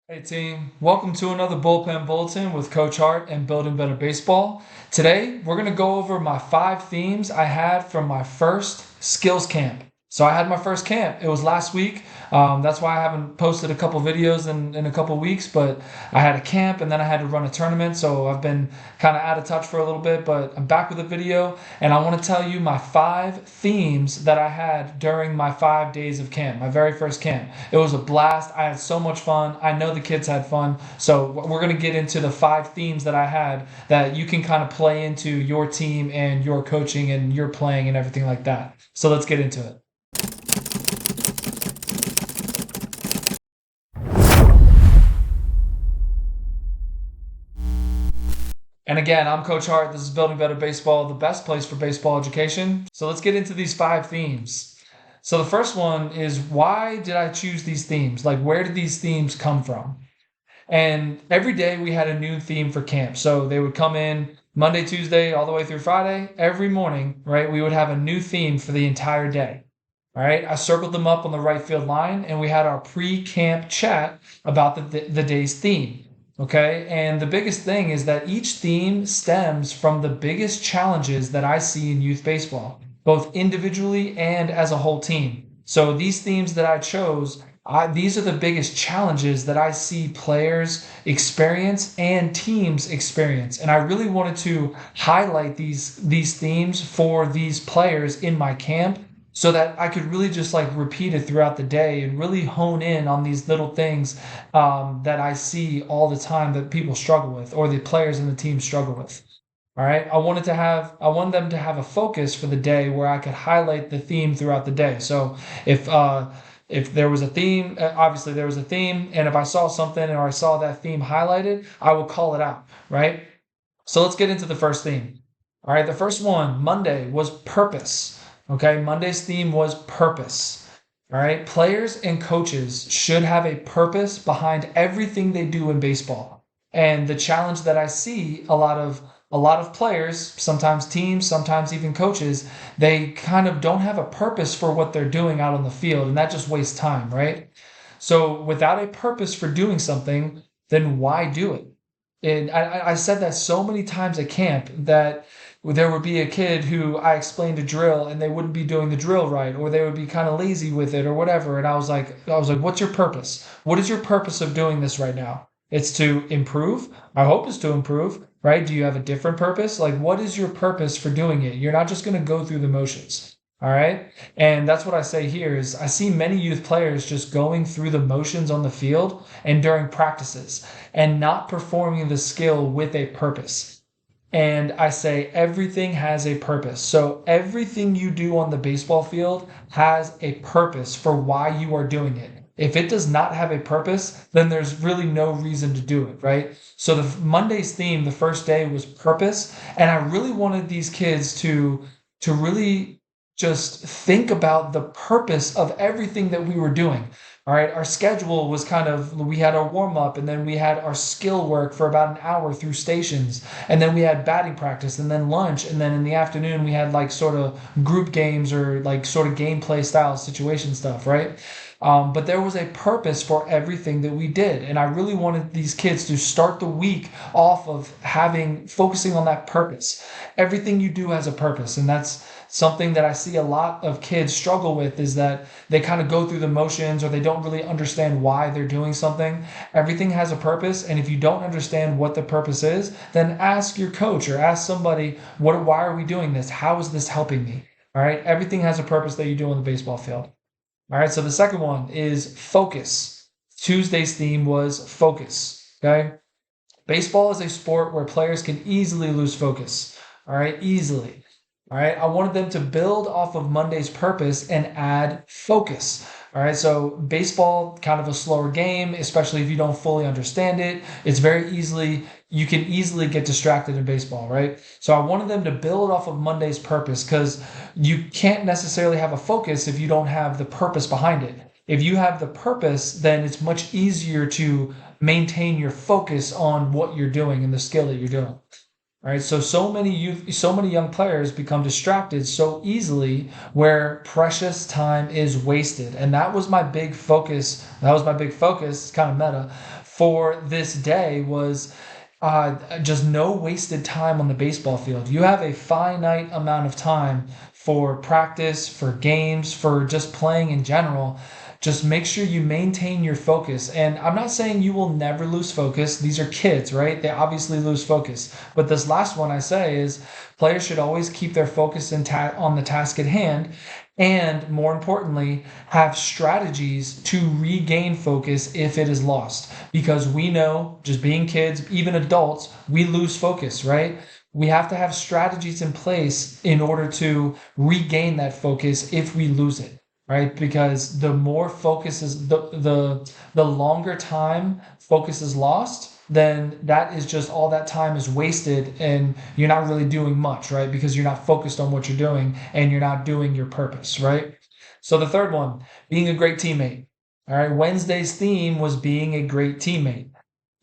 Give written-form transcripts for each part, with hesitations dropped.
Hey team, welcome to another Bullpen Bulletin with Coach Hart and Building Better Baseball. Today, we're going to go over my 5 themes I had from my first skills camp. So I had my first camp. It was last week. That's why I haven't posted a couple videos in a couple weeks, but I had a camp and then I had to run a tournament. So I've been kind of out of touch for a little bit, but I'm back with a video and I want to tell you my 5 themes that I had during my 5 days of camp, my very first camp. It was a blast. I had so much fun. I know the kids had fun. So we're going to get into the 5 themes that I had that you can kind of play into your team and your coaching and your playing and everything like that. So let's get into it. And again, I'm Coach Hart. This is Building Better Baseball, the best place for baseball education. So let's get into these 5 themes. So the first one is, why did I choose these themes? Like, where did these themes come from? And every day we had a new theme for camp. So they would come in Monday, Tuesday, all the way through Friday. Every morning, right, we would have a new theme for the entire day. All right, I circled them up on the right field line, and we had our pre-camp chat about the day's theme. Okay, and the biggest thing is that each theme stems from the biggest challenges that I see in youth baseball, both individually and as a whole team. So these themes that I chose, these are the biggest challenges that I see players experience and teams experience. And I really wanted to highlight these themes for these players in my camp so that I could really just like repeat it throughout the day and really hone in on these little things that I see all the time that people struggle with or the players in the team struggle with. All right. I want them to have a focus for the day where I could highlight the theme throughout the day. So if there was a theme, obviously there was a theme, and if I saw something or I saw that theme highlighted, I will call it out, right? So let's get into the first theme. All right, the first one, Monday, was purpose. Okay, Monday's theme was purpose. All right, players and coaches should have a purpose behind everything they do in baseball. And the challenge that I see a lot of players, sometimes teams, sometimes even coaches, they kind of don't have a purpose for what they're doing out on the field, and that just wastes time, right? So without a purpose for doing something, then why do it? And I said that so many times at camp that there would be a kid who I explained a drill and they wouldn't be doing the drill right, or they would be kind of lazy with it or whatever. And I was like, what's your purpose? What is your purpose of doing this right now? It's to improve. I hope it's to improve, right? Do you have a different purpose? Like, what is your purpose for doing it? You're not just going to go through the motions. All right. And that's what I say here is I see many youth players just going through the motions on the field and during practices and not performing the skill with a purpose. And I say everything has a purpose. So everything you do on the baseball field has a purpose for why you are doing it. If it does not have a purpose, then there's really no reason to do it, right? So the Monday's theme, the first day, was purpose, and I really wanted these kids to really just think about the purpose of everything that we were doing. All right, our schedule was kind of, we had our warm up and then we had our skill work for about an hour through stations. And then we had batting practice and then lunch. And then in the afternoon, we had like sort of group games or like sort of gameplay style situation stuff, right? But there was a purpose for everything that we did. And I really wanted these kids to start the week off of focusing on that purpose. Everything you do has a purpose. And that's something that I see a lot of kids struggle with, is that they kind of go through the motions or they don't really understand why they're doing something. Everything has a purpose. And if you don't understand what the purpose is, then ask your coach or ask somebody, why are we doing this? How is this helping me? All right. Everything has a purpose that you do on the baseball field. All right, so the second one is focus. Tuesday's theme was focus. Okay. Baseball is a sport where players can easily lose focus. All right, easily. All right, I wanted them to build off of Monday's purpose and add focus. All right, so baseball, kind of a slower game, especially if you don't fully understand it. You can easily get distracted in baseball, right? So I wanted them to build off of Monday's purpose, because you can't necessarily have a focus if you don't have the purpose behind it. If you have the purpose, then it's much easier to maintain your focus on what you're doing and the skill that you're doing. All right, so many young players become distracted so easily, where precious time is wasted, and that was my big focus. It's kind of meta for this day was just no wasted time on the baseball field. You have a finite amount of time for practice, for games, for just playing in general. Just make sure you maintain your focus. And I'm not saying you will never lose focus. These are kids, right? They obviously lose focus. But this last one I say is players should always keep their focus on the task at hand. And more importantly, have strategies to regain focus if it is lost. Because we know, just being kids, even adults, we lose focus, right? We have to have strategies in place in order to regain that focus if we lose it, right? Because the more focus is the longer time focus is lost, then that is just all that time is wasted and you're not really doing much, right? Because you're not focused on what you're doing and you're not doing your purpose, right? So the third one, being a great teammate. All right, Wednesday's theme was being a great teammate.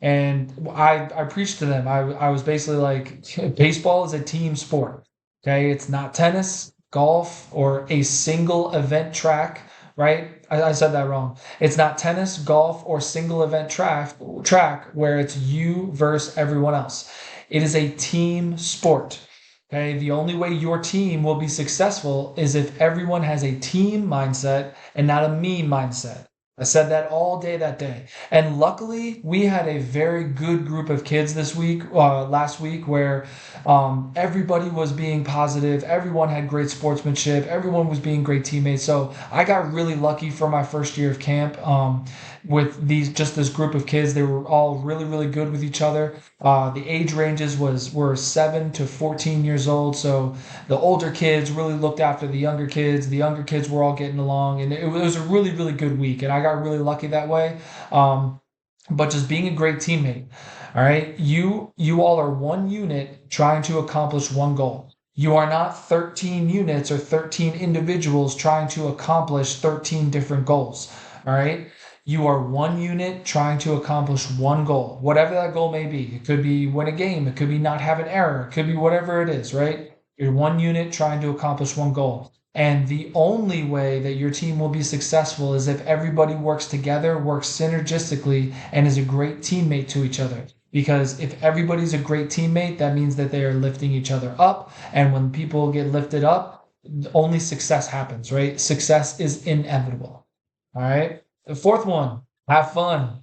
And I preached to them. I was basically like, baseball is a team sport. Okay. It's not tennis, golf, or a single event track, right? I said that wrong. It's not tennis, golf, or single event track where it's you versus everyone else. It is a team sport. Okay. The only way your team will be successful is if everyone has a team mindset and not a me mindset. I said that all day that day. And luckily, we had a very good group of kids last week, where everybody was being positive. Everyone had great sportsmanship. Everyone was being great teammates. So I got really lucky for my first year of camp with this group of kids. They were all really, really good with each other. The age ranges were 7 to 14 years old. So the older kids really looked after the younger kids. The younger kids were all getting along, and it was a really, really good week. And I got really lucky that way. But just being a great teammate. All right. You all are one unit trying to accomplish one goal. You are not 13 units or 13 individuals trying to accomplish 13 different goals. All right. You are one unit trying to accomplish one goal, whatever that goal may be. It could be win a game. It could be not have an error. It could be whatever it is, right? You're one unit trying to accomplish one goal. And the only way that your team will be successful is if everybody works together, works synergistically, and is a great teammate to each other. Because if everybody's a great teammate, that means that they are lifting each other up. And when people get lifted up, only success happens, right? Success is inevitable. All right. The fourth one, have fun.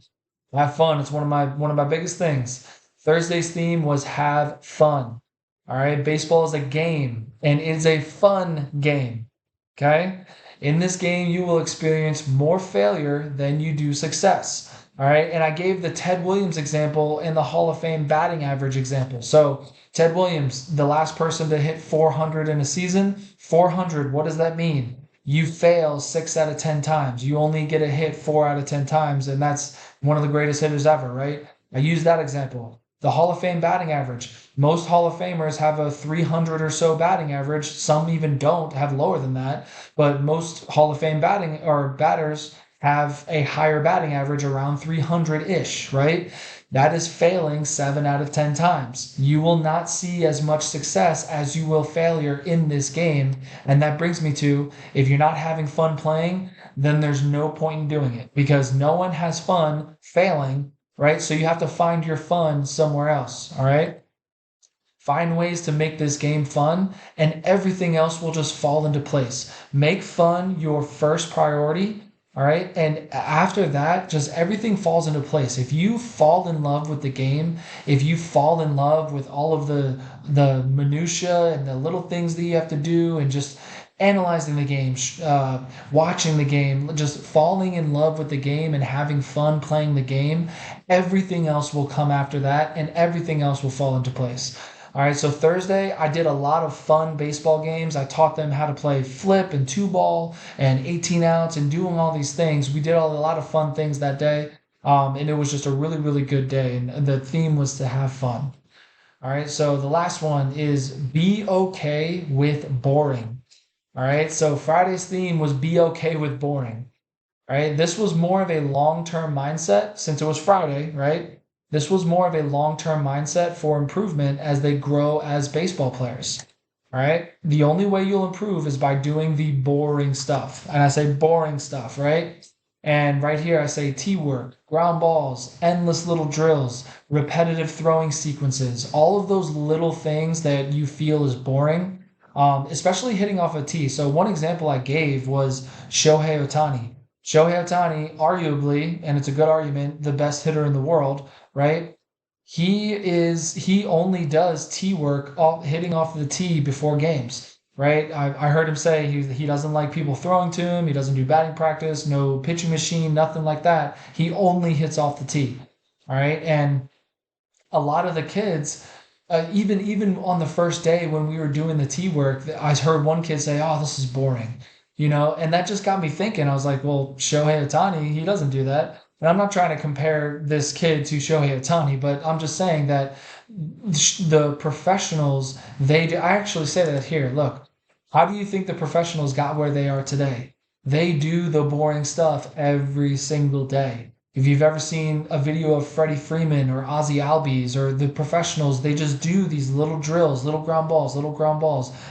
Have fun. It's one of my biggest things. Thursday's theme was have fun. All right. Baseball is a game, and it's a fun game. Okay. In this game, you will experience more failure than you do success. All right. And I gave the Ted Williams example and the Hall of Fame batting average example. So Ted Williams, the last person to hit 400 in a season, 400, what does that mean? You fail 6 out of 10 times. You only get a hit 4 out of 10 times, and that's one of the greatest hitters ever, right? I use that example. The Hall of Fame batting average. Most Hall of Famers have a 300 or so batting average. Some even don't, have lower than that. But most Hall of Fame batters have a higher batting average, around 300-ish, right? That is failing 7 out of 10 times. You will not see as much success as you will failure in this game. And that brings me to, if you're not having fun playing, then there's no point in doing it, because no one has fun failing, right? So you have to find your fun somewhere else, all right? Find ways to make this game fun, and everything else will just fall into place. Make fun your first priority. All right. And after that, just everything falls into place. If you fall in love with the game, if you fall in love with all of the minutia and the little things that you have to do, and just analyzing the game, watching the game, just falling in love with the game and having fun playing the game, everything else will come after that, and everything else will fall into place. All right, so Thursday, I did a lot of fun baseball games. I taught them how to play flip and two ball and 18 outs and doing all these things. We did a lot of fun things that day, and it was just a really, really good day. And the theme was to have fun. All right, so the last one is be okay with boring. All right, so Friday's theme was be okay with boring. All right, this was more of a long-term mindset since it was Friday, right? This was more of a long-term mindset for improvement as they grow as baseball players. All right. The only way you'll improve is by doing the boring stuff. And I say boring stuff, right? And right here, I say tee work, ground balls, endless little drills, repetitive throwing sequences, all of those little things that you feel is boring, especially hitting off a tee. So, one example I gave was Shohei Ohtani. Shohei Ohtani, arguably, and it's a good argument, the best hitter in the world, right? He only does tee work hitting off the tee before games, right? I heard him say he doesn't like people throwing to him. He doesn't do batting practice, no pitching machine, nothing like that. He only hits off the tee. All right. And a lot of the kids, even on the first day when we were doing the tee work, I heard one kid say, "Oh, this is boring," and that just got me thinking. I was like, "Well, Shohei Ohtani, he doesn't do that." And I'm not trying to compare this kid to Shohei Ohtani, but I'm just saying that the professionals, they do. I actually say that here. Look, how do you think the professionals got where they are today? They do the boring stuff every single day. If you've ever seen a video of Freddie Freeman or Ozzy Albies or the professionals, they just do these little drills, little ground balls,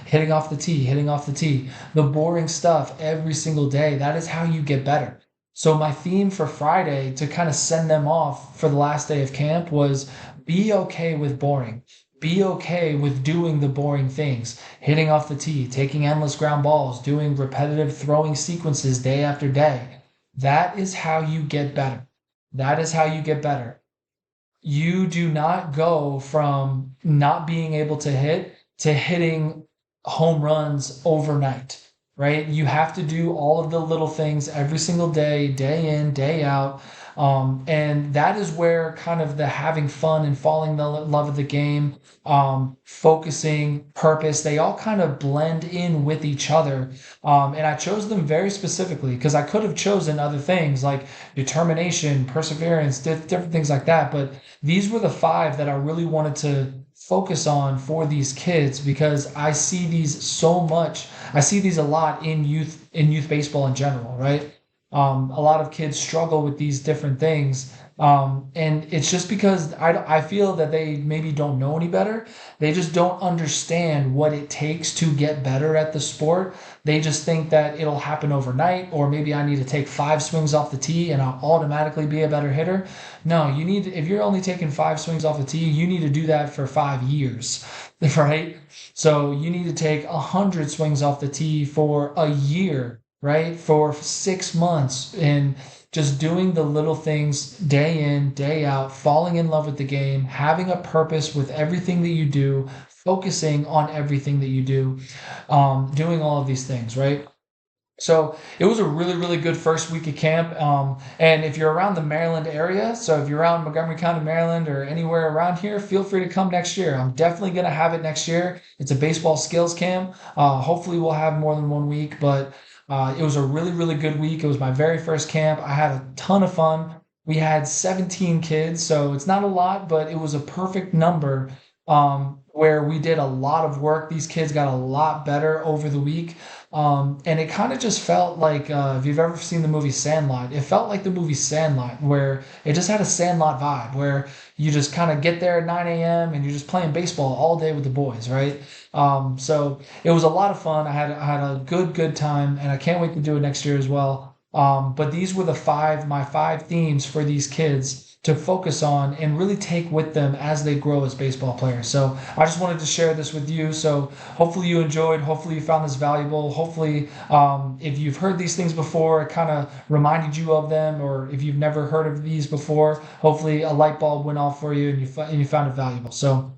hitting off the tee, hitting off the tee, the boring stuff every single day. That is how you get better. So my theme for Friday to kind of send them off for the last day of camp was be okay with boring. Be okay with doing the boring things, hitting off the tee, taking endless ground balls, doing repetitive throwing sequences day after day. That is how you get better. That is how you get better. You do not go from not being able to hit to hitting home runs overnight, right? You have to do all of the little things every single day, day in, day out. And that is where kind of the having fun and falling in love of the game, focusing, purpose, they all kind of blend in with each other. And I chose them very specifically because I could have chosen other things like determination, perseverance, different things like that. But these were the five that I really wanted to focus on for these kids because I see these so much. I see these a lot in youth baseball in general, right? A lot of kids struggle with these different things. And it's just because I feel that they maybe don't know any better. They just don't understand what it takes to get better at the sport. They just think that it'll happen overnight, or maybe I need to take 5 swings off the tee and I'll automatically be a better hitter. No, if you're only taking 5 swings off the tee, you need to do that for 5 years, right? So you need to take 100 swings off the tee for a year, right? For 6 months and just doing the little things day in, day out, falling in love with the game, having a purpose with everything that you do, focusing on everything that you do, doing all of these things, right? So it was a really, really good first week of camp. And if you're around the Maryland area, so if you're around Montgomery County, Maryland, or anywhere around here, feel free to come next year. I'm definitely going to have it next year. It's a baseball skills camp. Hopefully, we'll have more than 1 week, but it was a really, really good week. It was my very first camp. I had a ton of fun. We had 17 kids, so it's not a lot, but it was a perfect number where we did a lot of work. These kids got a lot better over the week. And it kind of just felt like if you've ever seen the movie Sandlot, it felt like the movie Sandlot, where it just had a Sandlot vibe, where you just kind of get there at 9 a.m. and you're just playing baseball all day with the boys, right? So it was a lot of fun. I had a good time, and I can't wait to do it next year as well. But these were my five themes for these kids to focus on and really take with them as they grow as baseball players. So I just wanted to share this with you. So hopefully you enjoyed. Hopefully you found this valuable. Hopefully, if you've heard these things before, it kind of reminded you of them, or if you've never heard of these before, hopefully a light bulb went off for you and you found it valuable. So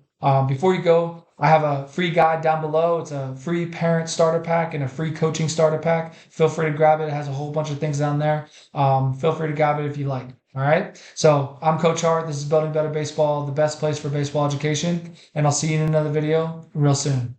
before you go, I have a free guide down below. It's a free parent starter pack and a free coaching starter pack. Feel free to grab it. It has a whole bunch of things down there. Feel free to grab it if you like. All right. So I'm Coach Hart. This is Building Better Baseball, the best place for baseball education. And I'll see you in another video real soon.